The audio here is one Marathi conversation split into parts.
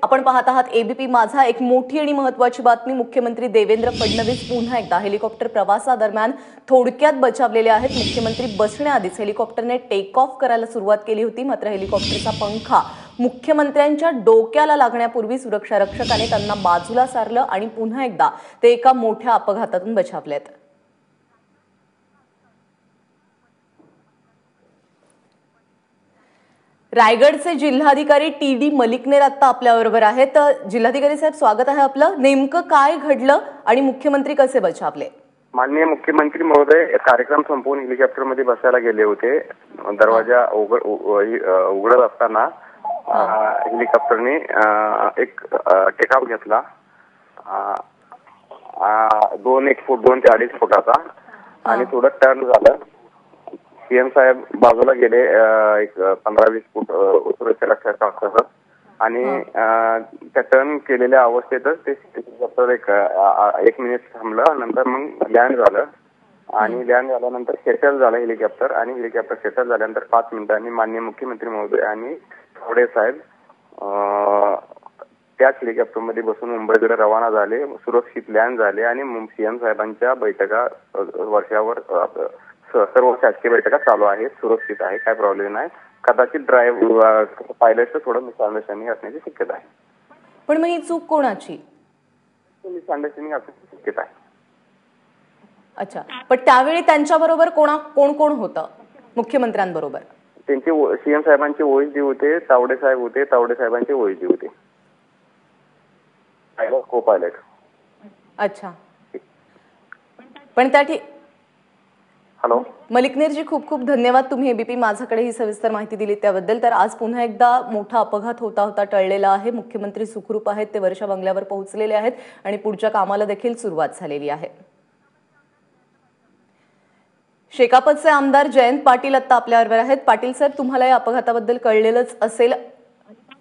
आपण पाहत आहात एबीपी माझा। एक मोठी आणि महत्त्वाची बातमी, मुख्यमंत्री देवेंद्र फडणवीस पुन्हा एकदा हेलिकॉप्टर प्रवासादरम्यान थोडक्यात बचावलेले आहेत। मुख्यमंत्री बसण्याआधीच हेलिकॉप्टरने टेक ऑफ करायला सुरुवात केली होती, मात्र हेलिकॉप्टरचा पंखा मुख्यमंत्र्यांच्या डोक्याला लागण्यापूर्वी सुरक्षा रक्षकाने त्यांना बाजूला सारलं आणि पुन्हा एकदा ते एका मोठ्या अपघातातून बचावलेत। रायगडचे जिल्हाधिकारी टी.डी. मलिकनेर आता आपल्याबरोबर आहेत। जिल्हाधिकारी साहेब, स्वागत आहे आपलं। नेमकं काय घडलं आणि मुख्यमंत्री कसे बचावले? माननीय मुख्यमंत्री महोदय कार्यक्रम संपवून हेलिकॉप्टर मध्ये बसायला गेले होते। दरवाजा उघडत असताना हेलिकॉप्टरने एक टेक ऑफ घेतला, 1 फूट 2 ते 2.5 फुटाचा, आणि थोडं टर्न झालं। सीएम साहेब बाजूला गेले, एक 15-20 फूट सुरक्षा रक्षकासह, आणि त्या टर्न केलेल्या अवस्थेतच ते हेलिकॉप्टर एक मिनिट थांबलं। नंतर मग लँड झालं, आणि लँड झाल्यानंतर सेटल झालं हेलिकॉप्टर, आणि हेलिकॉप्टर सेटल झाल्यानंतर 5 मिनिटांनी माननीय मुख्यमंत्री महोदय आणि थोडे साहेब त्याच हेलिकॉप्टर मध्ये बसून मुंबईकडे रवाना झाले, सुरक्षित लँड झाले, आणि सीएम साहेबांच्या बैठका वर्षावर सर्व शासकीय बैठका चालू आहेत, सुरक्षित आहे, काय प्रॉब्लेम नाही। कदाचित पायलटचं थोडं मिसअंडरस्टँडिंग असण्याची शक्यता आहे। पण मग ही चूक कोणाची? मिसअंडरस्टँडिंग असण्याची शक्यता आहे। अच्छा, पण त्यावेळी त्यांच्याबरोबर कोण होतं मुख्यमंत्र्यांबरोबर? त्यांचे सीएम साहेबांचे ओएसडी होते, तावडे साहेब होते, तावडे साहेबांचे ओएसडी होते, को पायलट। अच्छा, पण त्या हॅलो मलिकनेरजी, खूप खूप धन्यवाद। तुम्ही एबीपी माझ्याकडे ही सविस्तर माहिती दिली त्याबद्दल। तर आज पुन्हा एकदा मोठा अपघात होता टळलेला आहे। मुख्यमंत्री सुखरूप आहेत, ते वर्षा बंगल्यावर पोहोचलेले आहेत आणि पुढच्या कामाला देखील सुरुवात झालेली आहे। शेकापचे आमदार जयंत पाटील आता आपल्याबरोबर आहेत। पाटील साहेब, तुम्हाला या अपघाताबद्दल कळलेलंच असेल,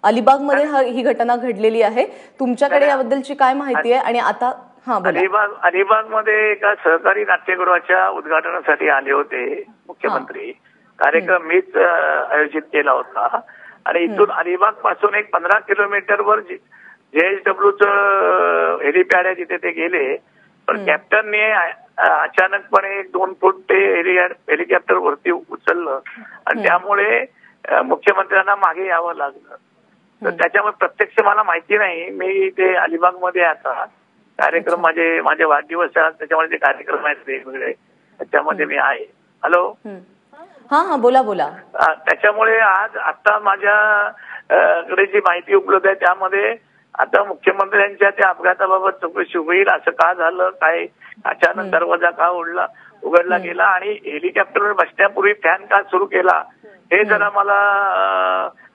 अलिबागमध्ये ही घटना घडलेली आहे। तुमच्याकडे याबद्दलची काय माहिती आहे? आणि आता अलिबाग मध्ये एका सहकारी नाट्यगृहाच्या उद्घाटनासाठी आले होते मुख्यमंत्री। कार्यक्रम मीच आयोजित केला होता, आणि इथून अलिबाग पासून एक 15 किलोमीटरवर JSWचं हेलिपॅड आहे, तिथे ते गेले। पण कॅप्टनने अचानकपणे 2 फूट ते हेलिकॉप्टर वरती उचललं, आणि त्यामुळे मुख्यमंत्र्यांना मागे यावं लागलं। तर त्याच्यामुळे प्रत्यक्ष मला माहिती नाही, मी ते अलिबाग मध्ये आता कार्यक्रम माझे वाढदिवस आहेत, त्याच्यामध्ये ते कार्यक्रम आहेत वेगवेगळे, त्याच्यामध्ये मी आहे। हॅलो, हा बोला। त्याच्यामुळे आज आता माझ्याकडे जी माहिती उपलब्ध आहे त्यामध्ये आता मुख्यमंत्र्यांच्या त्या अपघाताबाबत चौकशी होईल। असं का झालं, काय अचानक दरवाजा का उघडला गेला, आणि हेलिकॉप्टरवर बसण्यापूर्वी फॅन का सुरू केला हे जरा मला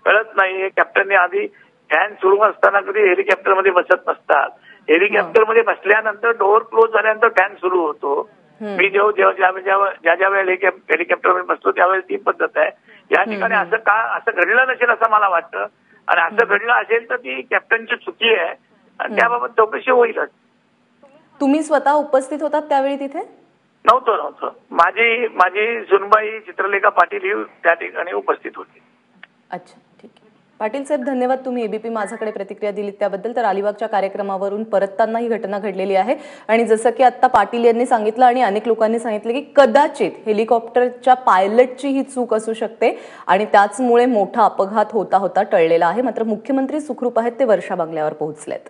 कळत नाही। कॅप्टनने आधी फॅन सुरू असताना कधी हेलिकॉप्टर मध्ये बसत नसतात, हेलिकॉप्टर मध्ये बसल्यानंतर डोअर क्लोज झाल्यानंतर फॅन सुरू होतो। मी ज्या वेळेला हेलिकॉप्टर मध्ये बसतो त्यावेळेस ती पद्धत आहे। या ठिकाणी असं घडलं नसेल असं मला वाटतं, आणि असं घडलं असेल तर ती कॅप्टनची चुकी आहे, आणि त्याबाबत चौकशी होईलच। तुम्ही स्वतः उपस्थित होतात त्यावेळी तिथे? नव्हतं। माझी सुनबाई चित्रलेखा पाटील ही त्या ठिकाणी उपस्थित होती। अच्छा, ठीक आहे। पाटील साहेब, धन्यवाद, तुम्ही एबीपी माझ्याकडे प्रतिक्रिया दिलीत त्याबद्दल। तर अलिबागच्या कार्यक्रमावरून परतताना ही घटना घडलेली आहे, आणि जसं की आता पाटील यांनी सांगितलं आणि अनेक लोकांनी सांगितलं की कदाचित हेलिकॉप्टरच्या पायलटची ही चूक असू शकते, आणि त्याचमुळे मोठा अपघात होता टळलेला आहे। मात्र मुख्यमंत्री सुखरूप आहेत, ते वर्षा बंगल्यावर पोहोचलेत।